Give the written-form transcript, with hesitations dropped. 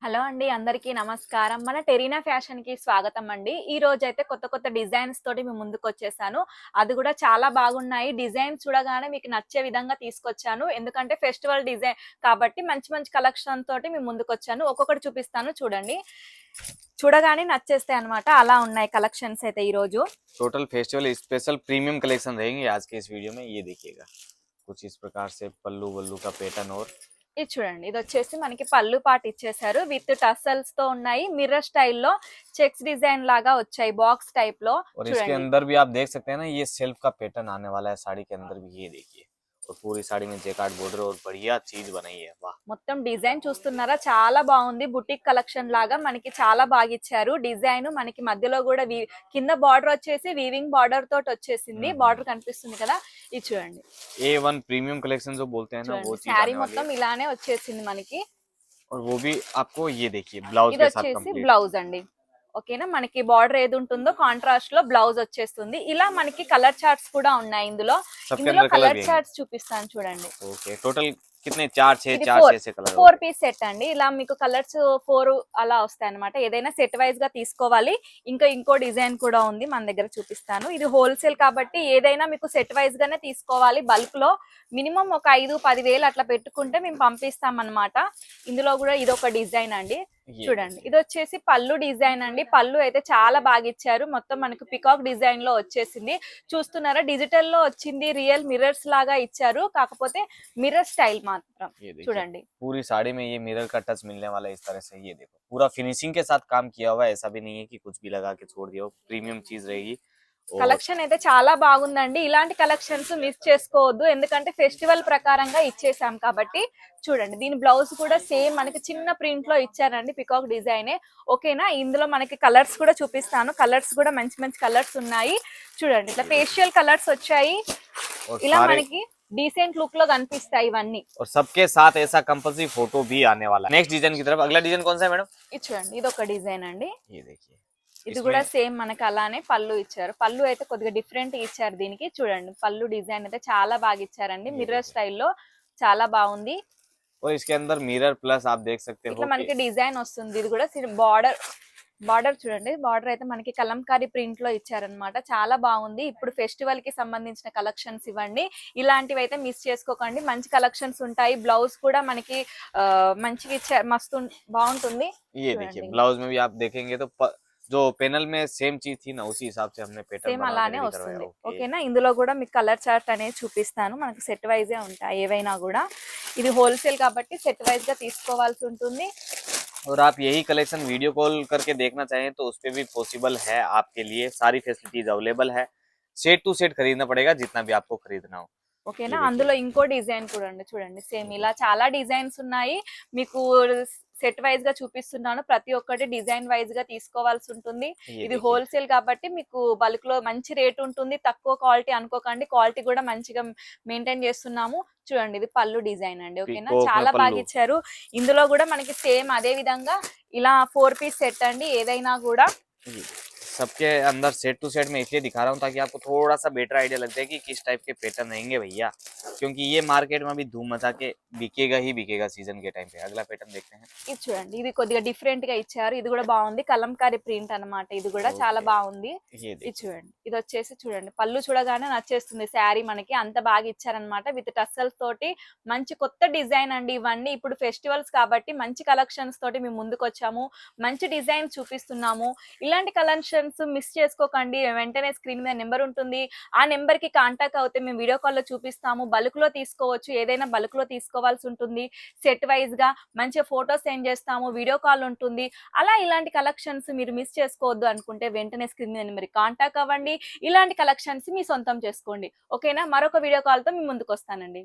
Hello అండి, అందరికీ నమస్కారం. మన టెరీనా ఫ్యాషన్‌కి స్వాగతం అండి. ఈ రోజైతే కొత్త కొత్త డిజైన్స్ తోటి మీ ముందుకొచ్చేసాను. అది కూడా చాలా బాగున్నాయి. డిజైన్స్ చూడగానే మీకు నచ్చే విధంగా తీసుకొచ్చాను. ఎందుకంటే ఫెస్టివల్ డిజైన్ కాబట్టి మంచి మంచి కలెక్షన్ తోటి మీ ముందుకొచ్చాను. ఒక్కొక్కటి చూపిస్తాను చూడండి. చూడగానే నచ్చేస్తాయి అన్నమాట. అలా ఉన్నాయి కలెక్షన్స్ అయితే ఈ రోజు. Total festival special premium collection रहेंगे आज के इस वीडियो में। ये देखिएगा कुछ इस प्रकार से पल्लू वल्लू का पैटर्न और ఇది చూడండి, ఇది వచ్చేసి మనకి పళ్ళు పాటు ఇచ్చేసారు. విత్ టసల్స్ తో ఉన్నాయి. మిర్రర్ స్టైల్లో చెక్స్ డిజైన్ లాగా వచ్చాయి బాక్స్ టైప్ లో. और इसके చూడండి, अंदर भी आप देख सकते हैं ना, ये सेल्फ का पैटर्न आने वाला है साड़ी के अंदर भी। ये देखिए, और पूरी साड़ी में जेकार्ड बॉर्डर और बढ़िया चीज बनाई है। वाह, మొత్తం డిజైన్ చూస్తున్నారా, చాలా బాగుంది. బుటిక్ కలెక్షన్ లాగా మనకి చాలా బాగా ఇచ్చారు. డిజైన్ మనకి మధ్యలో కూడా కింద బార్డర్ వచ్చేసి వీవింగ్ బార్డర్ తోటి వచ్చేసింది. బార్డర్ కనిపిస్తుంది కదా, ఇది చూడండి. A1 प्रीमियम कलेक्शन जो बोलते हैं ना, वो चीज శారీ आने वाली మొత్తం है। ఇలానే వచ్చేసింది మనకి. और वो भी आपको ये देखिए ब्लाउज ఇది के साथ వచ్చేసి कंप्लीट। బ్లౌజ్ అండి. ఓకేనా, మనకి బార్డర్ ఏది ఉంటుందో కాంట్రాస్ట్ లో బ్లౌజ్ వచ్చేస్తుంది. ఇలా మనకి కలర్ చార్ట్స్ కూడా ఉన్నాయి ఇందులో. सबके ఇందులో अंदर कलर కలర్ भी है। చార్ట్స్ చూపిస్తాను చూడండి. ओके, टोटल कितने? चार छह ఇది चार 4 छह से कलर 4 పీస్ సెట్ అండి. ఇలా మీకు కలర్స్ 4 అలా వస్తాయి అన్నమాట. ఏదైనా సెట్ వైజ్ గా తీసుకోవాలి. ఇంకా ఇంకో డిజైన్ కూడా ఉంది మన దగ్గర, చూపిస్తాను. ఇది హోల్సేల్ కాబట్టి ఏదైనా మీకు సెట్ వైజ్ గానే తీసుకోవాలి. బల్క్ లో మినిమం ఒక 5-10 వేలు అట్లా పెట్టుకుంటే మేము పంపిస్తాం అన్నమాట. ఇందులో కూడా ఇది ఒక డిజైన్ అండి. చూడండి, ఇది వచ్చేసి పళ్ళు డిజైన్ అండి. పళ్ళు అయితే చాలా బాగా ఇచ్చారు. మొత్తం మనకు పికాక్ డిజైన్ లో వచ్చేసింది. చూస్తున్నారా, డిజిటల్ లో వచ్చింది. రియల్ మిర్రర్స్ లాగా ఇచ్చారు, కాకపోతే మిర్రర్ స్టైల్ మాత్రం చూడండి. पूरी साड़ी में ये मिरर का टच मिलने वाला है इस तरह से। ये देखो, पूरा फिनिशिंग के साथ काम किया हुआ है। ऐसा भी नहीं है कि कुछ भी लगा के छोड़ दिया हो। प्रीमियम चीज रहेगी। और కలెక్షన్ అయితే చాలా బాగుందండి. ఇలాంటి కలెక్షన్స్ మిస్ చేసుకోవద్దు, ఎందుకంటే ఫెస్టివల్ ప్రకారంగా ఇచ్చేసాం కాబట్టి. చూడండి, దీని బ్లౌజ్ కూడా సేమ్ మనకి చిన్న ప్రింట్ లో ఇచ్చారండి, పికాక్ డిజైనే. ఓకేనా, ఇందులో మనకి కలర్స్ కూడా చూపిస్తాను. కలర్స్ కూడా మంచి మంచి కలర్స్ ఉన్నాయి. చూడండి, ఇట్లా ఫేషియల్ కలర్స్ వచ్చాయి. और ఇలా सारे మనకి డీసెంట్ లుక్ లో కనిపిస్తాయి ఇవన్నీ. और सबके साथ ऐसा कंपल्सरी फोटो भी आने वाला है। नेक्स्ट डिजाइन की तरफ, अगला डिजाइन कौन सा है मैडम? ఇది చూడండి, ఇది ఒక డిజైన్ అండి. ये देखिए, ఇది కూడా సేమ్ మనకి అలానే పళ్ళు ఇచ్చారు. పళ్ళు అయితే కొద్దిగా డిఫరెంట్ ఇచ్చారు దీనికి. చూడండి, పళ్ళు డిజైన్ అయితే చాలా బాగా ఇచ్చారండి. మిర్రర్ స్టైల్లో చాలా బాగుంది. और इसके अंदर मिरर प्लस आप देख सकते हो ఇట్లా మనకి డిజైన్ వస్తుంది. ఇది కూడా బార్డర్ చూడండి. బార్డర్ అయితే మనకి కలంకారీ ప్రింట్ లో ఇచ్చారనమాట. చాలా బాగుంది. ఇప్పుడు ఫెస్టివల్ కి సంబంధించిన కలెక్షన్స్ ఇవ్వండి. ఇలాంటివి అయితే మిస్ చేసుకోకండి. మంచి కలెక్షన్స్ ఉంటాయి. బ్లౌజ్ కూడా మనకి మంచిగా ఇచ్చారు, మస్తు బాగుంటుంది. ये देखिए, ब्लाउज में भी आप देखेंगे तो जो पैनल में सेम चीज थी ना, उसी हिसाब से हमने पैटर्न సేమ్ बना అలానే के भी వస్తుంది. करवाया। ओके, ఓకేనా, ఇందులో కూడా మీకు కలర్ చార్ట్ అనేది చూపిస్తాను. మనకి సెట్ వైజే ఉంటాయి ఏవైనా కూడా. ఇది హోల్సేల్ కాబట్టి సెట్ వైజ్ గా తీసుకోవాల్సి ఉంటుంది. और आप यही कलेक्शन वीडियो कॉल करके देखना चाहें तो उस पे भी पॉसिबल है आपके लिए। सारी फैसिलिटीज अवेलेबल है। सेट टू सेट खरीदना पड़ेगा जितना भी आपको खरीदना हो। ఓకేనా, ये देखिए। అందులో ఇంకో డిజైన్ కూడా ఉంది చూడండి. సేమ్ ఇలా చాలా డిజైన్స్ ఉన్నాయి. మీకు సెట్ వైజ్ గా చూపిస్తున్నాను. ప్రతి ఒక్కటి డిజైన్ వైజ్ గా తీసుకోవాల్సి ఉంటుంది. ये ఇది देखिए, హోల్సేల్ కాబట్టి మీకు బల్క్ లో మంచి రేట్ ఉంటుంది. తక్కువ క్వాలిటీ అనుకోకండి, క్వాలిటీ కూడా మంచిగా మెయింటైన్ చేస్తున్నాము. చూడండి, ఇది పళ్ళు డిజైన్ అండి. ఓకేనా, पीकॉक में చాలా బాగా पल्लू। ఇచ్చారు. ఇందులో కూడా మనకి సేమ్ అదే విధంగా ఇలా 4 పీస్ సెట్ అండి. ఏదైనా కూడా ये सबके अंदर सेट टू सेट में इसलिए दिखा रहा हूँ ताकि आपको थोड़ा सा बेटर आइडिया लग जाए कि किस टाइप के पैटर्न रहेंगे भैया, क्योंकि ये मार्केट में अभी धूम मचा के बिकेगा ही बिकेगा सीजन के टाइम पे। अगला पैटर्न देखते हैं। ఇది చూడండి, ఇది కొద్దిగా డిఫరెంట్ గా ఇచ్చారు. ఇది కూడా బాగుంది. కలంకారీ ప్రింట్ అన్నమాట. ఇది కూడా చాలా Okay. బాగుంది. ये ఇది देखिए, చూడండి, ఇది వచ్చేసి చూడండి, పళ్ళు చూడగానే నచ్చేస్తుంది. శారీ మనకి అంత బాగా ఇచ్చారనమాట. విత్ టస్సల్స్ తోటి మంచి కొత్త డిజైన్ అండి. ఇవన్నీ ఇప్పుడు ఫెస్టివల్స్ కాబట్టి మంచి కలెక్షన్స్ తోటి మేము ముందుకు వచ్చాము. మంచి డిజైన్ చూపిస్తున్నాము. ఇలాంటి కలెక్షన్స్ మిస్ చేసుకోకండి. వెంటనే స్క్రీన్ మీద నెంబర్ ఉంటుంది. ఆ నెంబర్ కి కాంటాక్ట్ అవుతే మేము వీడియో కాల్ లో చూపిస్తాము. బల్క్ లో తీసుకోవచ్చు, ఏదైనా బల్క్ లో తీసుకోవాల్సి ఉంటుంది. సెట్ వైజ్ గా మంచిగా ఫోటో సెండ్ చేస్తాము, వీడియో కాల్ ఉంటుంది. అలా ఇలాంటి కలెక్షన్స్ మీరు మిస్ చేసుకోవద్దు అనుకుంటే వెంటనే స్క్రీన్ మీద నెంబర్ కాంటాక్ట్ అవ్వండి. ఇలాంటి కలెక్షన్స్ మీ సొంతం చేసుకోండి. ఓకేనా, మరొక వీడియో కాల్ తో మీ ముందుకు వస్తానండి.